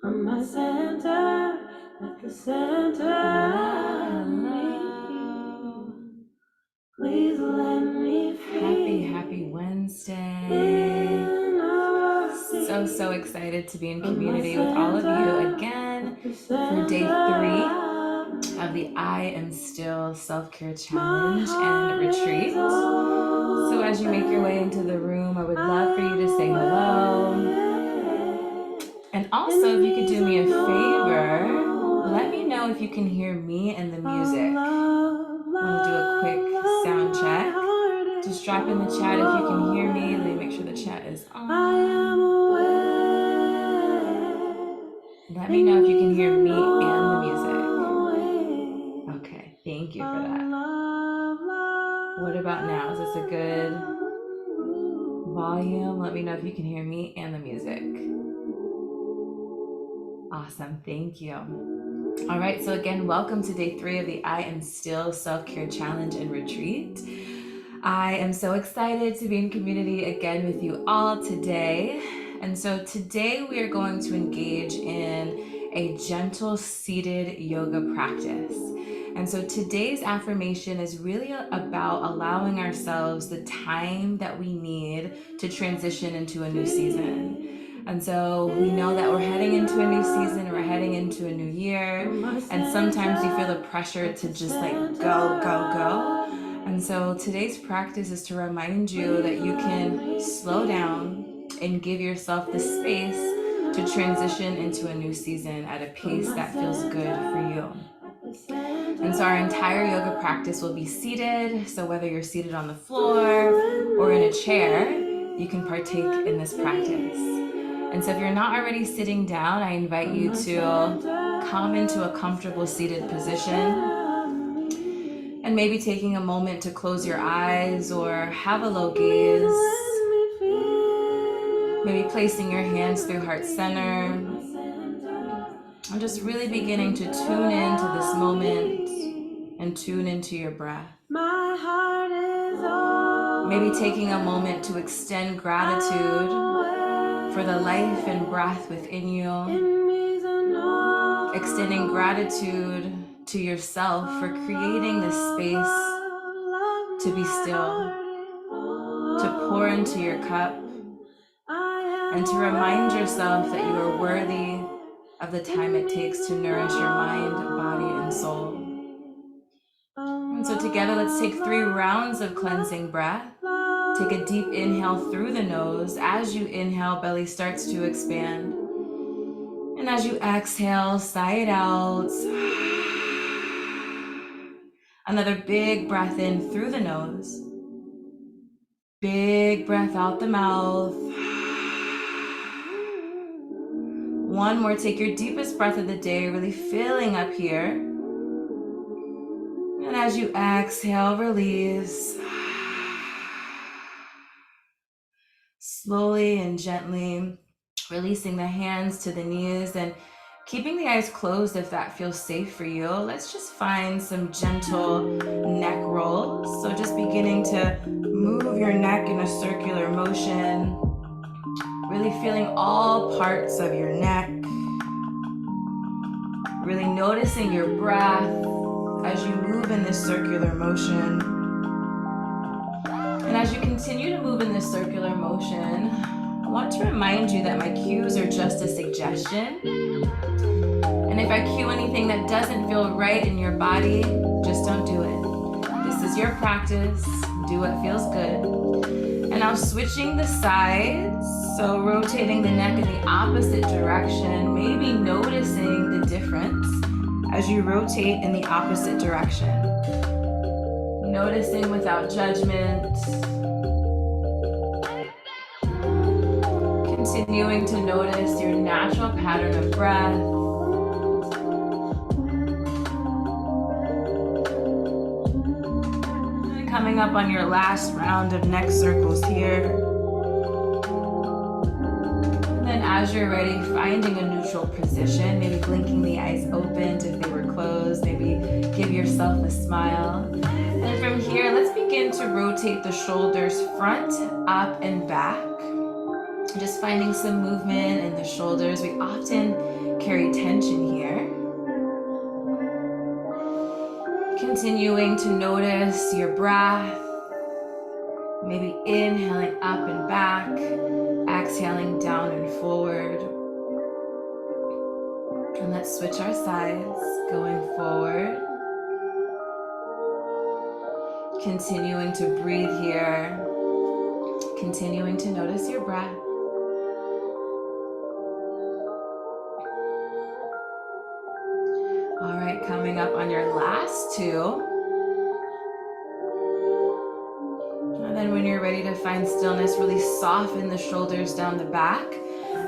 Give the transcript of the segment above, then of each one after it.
from my center, at the center of me. Please let me feel. Happy Wednesday. So excited to be in community with all of you again for day 3 of the I Am Still Self-Care Challenge and Retreat. So as you make your way into the room, I would love for you to say hello. And also, if you could do me a favor, let me know if you can hear me and the music. I want to do a quick sound check. Just drop in the chat if you can hear me. Let me make sure the chat is on. Let me know if you can hear me and the music. Okay, thank you for that. What about now? Is this a good volume? Let me know if you can hear me and the music. Awesome, thank you. All right, so again, welcome to day 3 of the I Am Still Self-Care Challenge and Retreat. I am so excited to be in community again with you all today. And so today we are going to engage in a gentle seated yoga practice. And so today's affirmation is really about allowing ourselves the time that we need to transition into a new season. And so we know that we're heading into a new season, we're heading into a new year, and sometimes you feel the pressure to just like go. And so today's practice is to remind you that you can slow down and give yourself the space to transition into a new season at a pace that feels good for you. And so our entire yoga practice will be seated. So whether you're seated on the floor or in a chair, you can partake in this practice. And so if you're not already sitting down, I invite you to come into a comfortable seated position. And maybe taking a moment to close your eyes or have a low gaze. Maybe placing your hands through heart center. And just really beginning to tune into this moment and tune into your breath. Maybe taking a moment to extend gratitude for the life and breath within you. Extending gratitude to yourself for creating this space to be still, to pour into your cup, and to remind yourself that you are worthy of the time it takes to nourish your mind, body, and soul. And so together, let's take 3 rounds of cleansing breath. Take a deep inhale through the nose. As you inhale, belly starts to expand. And as you exhale, sigh it out. Another big breath in through the nose. Big breath out the mouth. One more, take your deepest breath of the day, really filling up here. And as you exhale, release. Slowly and gently releasing the hands to the knees and keeping the eyes closed if that feels safe for you. Let's just find some gentle neck rolls. So just beginning to move your neck in a circular motion, really feeling all parts of your neck, really noticing your breath as you move in this circular motion. And as you continue to move in this circular motion, I want to remind you that my cues are just a suggestion. And if I cue anything that doesn't feel right in your body, just don't do it. This is your practice. Do what feels good. And now switching the sides, so rotating the neck in the opposite direction, maybe noticing the difference as you rotate in the opposite direction. Noticing without judgment. Continuing to notice your natural pattern of breath. And coming up on your last round of neck circles here. And then as you're ready, finding a neutral position, maybe blinking the eyes open if they were closed, maybe give yourself a smile. And from here, let's begin to rotate the shoulders front, up, and back. Just finding some movement in the shoulders. We often carry tension here. Continuing to notice your breath. Maybe inhaling up and back, exhaling down and forward. And let's switch our sides, going forward. Continuing to breathe here. Continuing to notice your breath. All right, coming up on your last two. And then when you're ready to find stillness, really soften the shoulders down the back.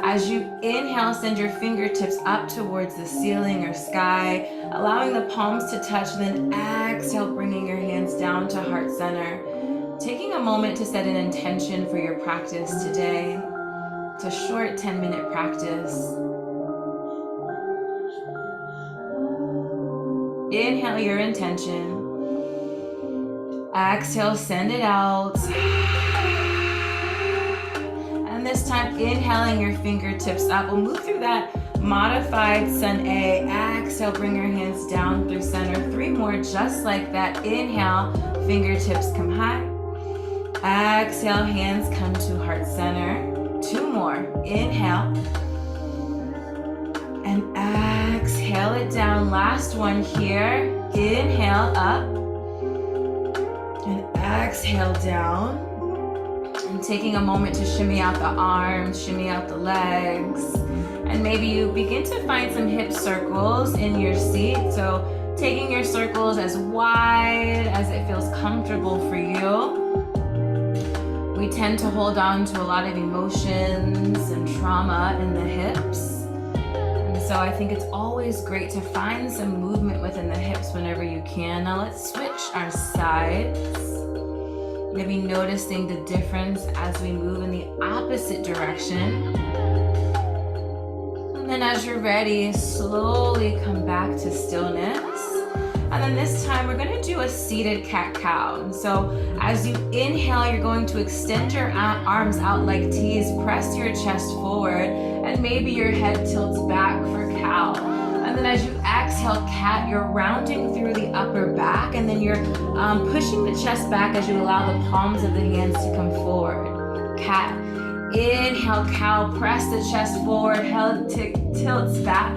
As you inhale, send your fingertips up towards the ceiling or sky, allowing the palms to touch, and then exhale, bringing your hands down to heart center. Taking a moment to set an intention for your practice today. It's a short 10-minute practice. Inhale your intention. Exhale, send it out. And this time, inhaling your fingertips up. We'll move through that modified Sun A. Exhale, bring your hands down through center. 3 more, just like that. Inhale, fingertips come high. Exhale, hands come to heart center. 2 more. Inhale. And exhale it down. Last one here. Inhale up. And exhale down. And taking a moment to shimmy out the arms, shimmy out the legs. And maybe you begin to find some hip circles in your seat. So taking your circles as wide as it feels comfortable for you. We tend to hold on to a lot of emotions and trauma in the hips. And so I think it's always great to find some movement within the hips whenever you can. Now let's switch our sides. Maybe noticing the difference as we move in the opposite direction. And then as you're ready, slowly come back to stillness. And then this time we're going to do a seated cat-cow. And so as you inhale, you're going to extend your arms out like T's, press your chest forward, and maybe your head tilts back for cow. And then as you exhale, cat, you're rounding through the upper back, and then you're pushing the chest back as you allow the palms of the hands to come forward. Cat. Inhale, cow, press the chest forward, head tilts back.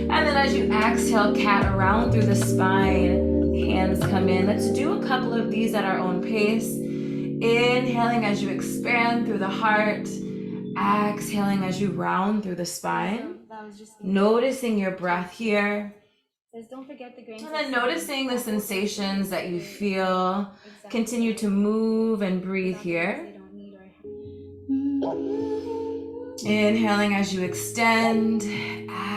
And then as you exhale, cat, around through the spine, hands come in. Let's do a couple of these at our own pace. Inhaling as you expand through the heart. Exhaling as you round through the spine. Noticing your breath here. Don't forget the grains. And then noticing the sensations that you feel. Continue to move and breathe here. Inhaling as you extend.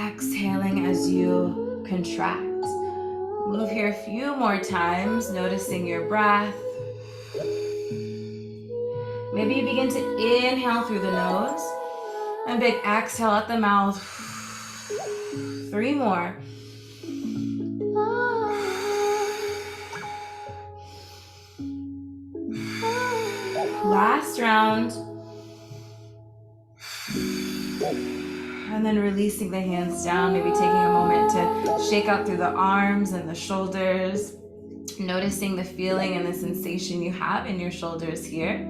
Exhaling as you contract. Move here a few more times, noticing your breath. Maybe you begin to inhale through the nose and big exhale at the mouth. 3 more. Last round. And then releasing the hands down, maybe taking a moment to shake out through the arms and the shoulders, noticing the feeling and the sensation you have in your shoulders here.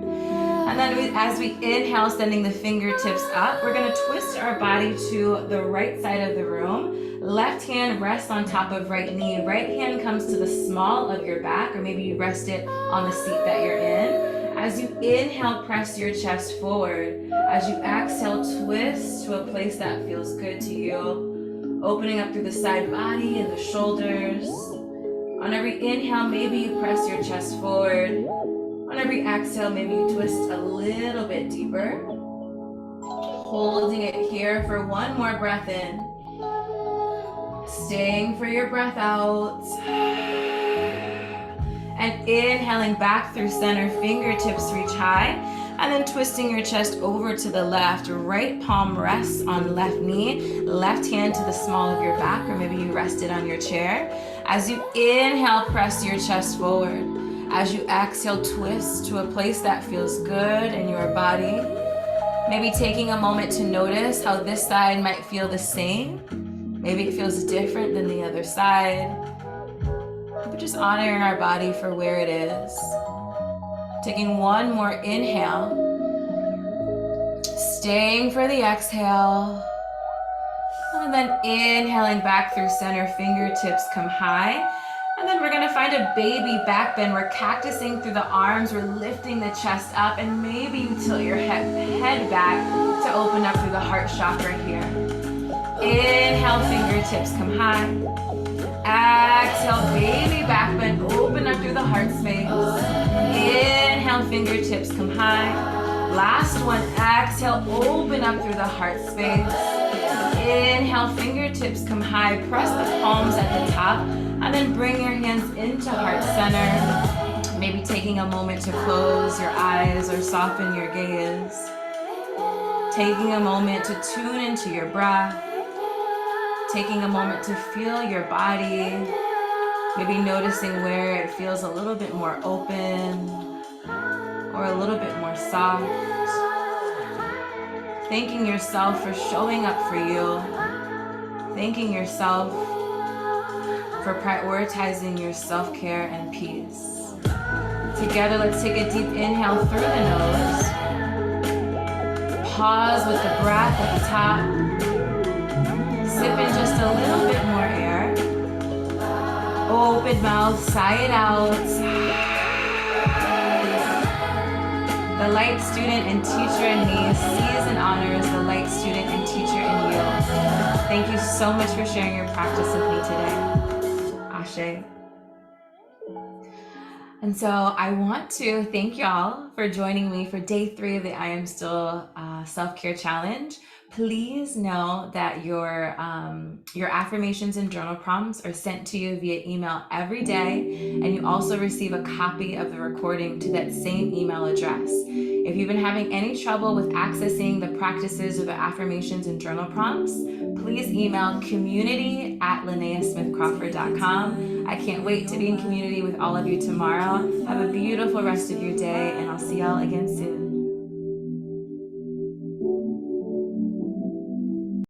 And then as we inhale, sending the fingertips up, we're going to twist our body to the right side of the room. Left hand rests on top of right knee. Right hand comes to the small of your back, or maybe you rest it on the seat that you're in. As you inhale, press your chest forward. As you exhale, twist to a place that feels good to you. Opening up through the side body and the shoulders. On every inhale, maybe you press your chest forward. On every exhale, maybe you twist a little bit deeper. Holding it here for 1 more breath in. Staying for your breath out. And inhaling back through center, fingertips reach high. And then twisting your chest over to the left. Right palm rests on left knee. Left hand to the small of your back, or maybe you rest it on your chair. As you inhale, press your chest forward. As you exhale, twist to a place that feels good in your body. Maybe taking a moment to notice how this side might feel the same. Maybe it feels different than the other side. But just honoring our body for where it is. Taking one more inhale. Staying for the exhale. And then inhaling back through center, fingertips come high. And then we're gonna find a baby back bend. We're cactusing through the arms. We're lifting the chest up, and maybe you tilt your head back to open up through the heart chakra here. Inhale, fingertips come high. Exhale, baby back bend. Open up through the heart space. Inhale, fingertips come high. Last one, exhale, open up through the heart space. Inhale, fingertips come high. Press the palms at the top. And then bring your hands into heart center. Maybe taking a moment to close your eyes or soften your gaze. Taking a moment to tune into your breath. Taking a moment to feel your body. Maybe noticing where it feels a little bit more open or a little bit more soft. Thanking yourself for showing up for you. Thanking yourself for prioritizing your self-care and peace. Together, let's take a deep inhale through the nose. Pause with the breath at the top. Sip in just a little bit more air. Open mouth, sigh it out. The light student and teacher in me sees and honors the light student and teacher in you. Thank you so much for sharing your practice with me today. Ashe. And so I want to thank y'all for joining me for day 3 of the I Am Still Self-Care Challenge. Please know that your affirmations and journal prompts are sent to you via email every day, and you also receive a copy of the recording to that same email address. If you've been having any trouble with accessing the practices or the affirmations and journal prompts, please email community@LineaSmithCrawford.com. I can't wait to be in community with all of you tomorrow. Have a beautiful rest of your day, and I'll see y'all again soon.